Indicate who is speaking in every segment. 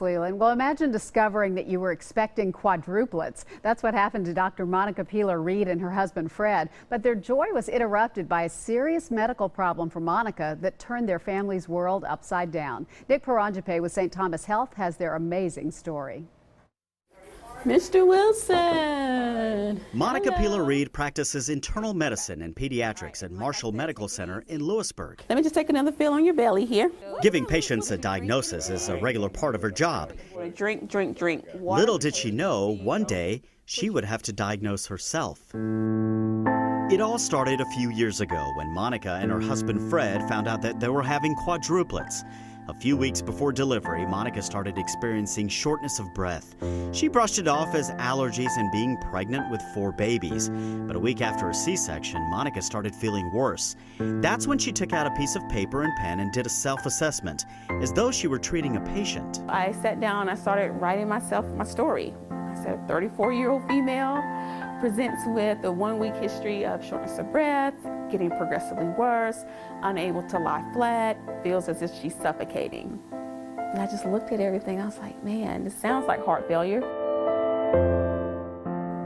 Speaker 1: Leland. Well, imagine discovering that you were expecting quadruplets. That's what happened to Dr. Monica Peeler-Reed and her husband Fred. But their joy was interrupted by a serious medical problem for Monica that turned their family's world upside down. Nick Paranjape with St. Thomas Health has their amazing story.
Speaker 2: Mr. Wilson.
Speaker 3: Monica Peeler-Reed practices internal medicine and pediatrics at Marshall Medical Center in Lewisburg.
Speaker 2: Let me just take another feel on your belly here.
Speaker 3: Giving patients a diagnosis is a regular part of her job.
Speaker 2: Drink, drink, drink. Water.
Speaker 3: Little did she know, one day, she would have to diagnose herself. It all started a few years ago when Monica and her husband Fred found out that they were having quadruplets. A few weeks before delivery, Monica started experiencing shortness of breath. She brushed it off as allergies and being pregnant with 4 babies. But a week after a C-section, Monica started feeling worse. That's when she took out a piece of paper and pen and did a self-assessment, as though she were treating a patient.
Speaker 2: I sat down, I started writing myself my story. I said, 34-year-old female presents with a 1-week history of shortness of breath, getting progressively worse, unable to lie flat, feels as if she's suffocating. And I just looked at everything. I was like, man, this sounds like heart failure.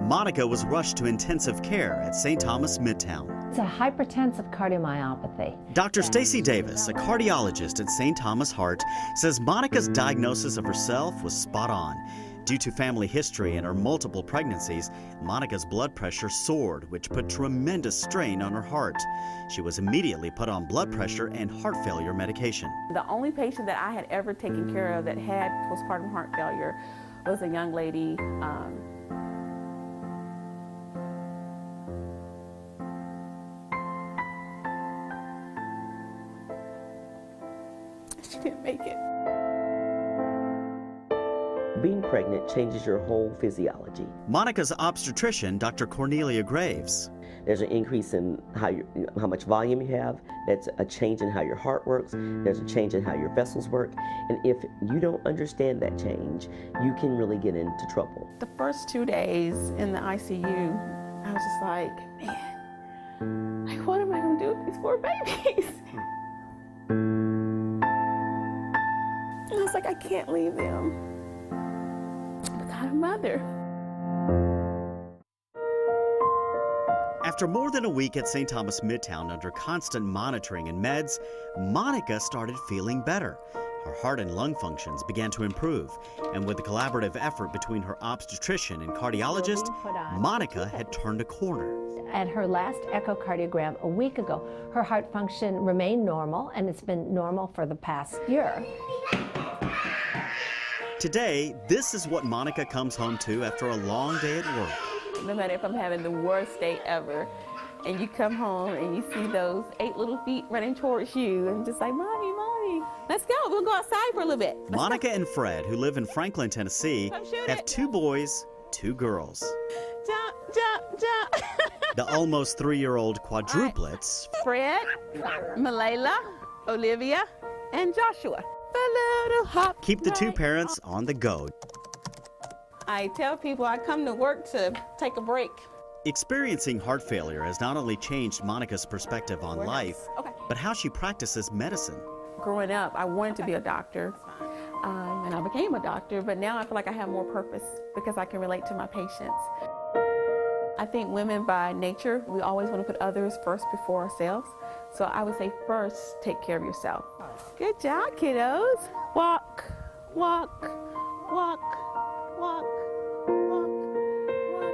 Speaker 3: Monica was rushed to intensive care at St. Thomas Midtown.
Speaker 4: It's a hypertensive cardiomyopathy.
Speaker 3: Dr. Stacy Davis, a cardiologist at St. Thomas Heart, says Monica's diagnosis of herself was spot on. Due to family history and her multiple pregnancies, Monica's blood pressure soared, which put tremendous strain on her heart. She was immediately put on blood pressure and heart failure medication.
Speaker 2: The only patient that I had ever taken care of that had postpartum heart failure was a young lady. She didn't make it.
Speaker 5: Being pregnant changes your whole physiology.
Speaker 3: Monica's obstetrician, Dr. Cornelia Graves.
Speaker 5: There's an increase in how much volume you have. That's a change in how your heart works. There's a change in how your vessels work. And if you don't understand that change, you can really get into trouble.
Speaker 2: The first 2 days in the ICU, I was just like, man, like, what am I going to do with these 4 babies? And I was like, I can't leave them without a mother.
Speaker 3: After more than a week at St. Thomas Midtown under constant monitoring and meds, Monica started feeling better. Her heart and lung functions began to improve, and with the collaborative effort between her obstetrician and cardiologist, Monica had turned a corner.
Speaker 4: At her last echocardiogram a week ago, her heart function remained normal, and it's been normal for the past year.
Speaker 3: Today, this is what Monica comes home to after a long day at work.
Speaker 2: No matter if I'm having the worst day ever, and you come home and you see those 8 little feet running towards you, and just like, Mommy, Mommy, let's go. We'll go outside for a little bit.
Speaker 3: Monica and Fred, who live in Franklin, Tennessee, have 2 boys, 2 girls.
Speaker 2: Jump, jump, jump.
Speaker 3: The almost 3-year-old quadruplets.
Speaker 2: Fred, Malayla, Olivia, and Joshua. A little hop.
Speaker 3: Keep the 2 parents on the go.
Speaker 2: I tell people I come to work to take a break.
Speaker 3: Experiencing heart failure has not only changed Monica's perspective on life, but how she practices medicine.
Speaker 2: Growing up, I wanted to be a doctor, and I became a doctor, but now I feel like I have more purpose because I can relate to my patients. I think women by nature, we always want to put others first before ourselves. So I would say first, take care of yourself. Good job, kiddos. Walk, walk, walk, walk, walk, walk.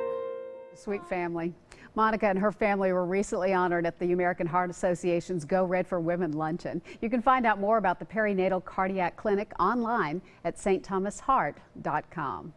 Speaker 1: Sweet family. Monica and her family were recently honored at the American Heart Association's Go Red for Women luncheon. You can find out more about the perinatal cardiac clinic online at stthomasheart.com.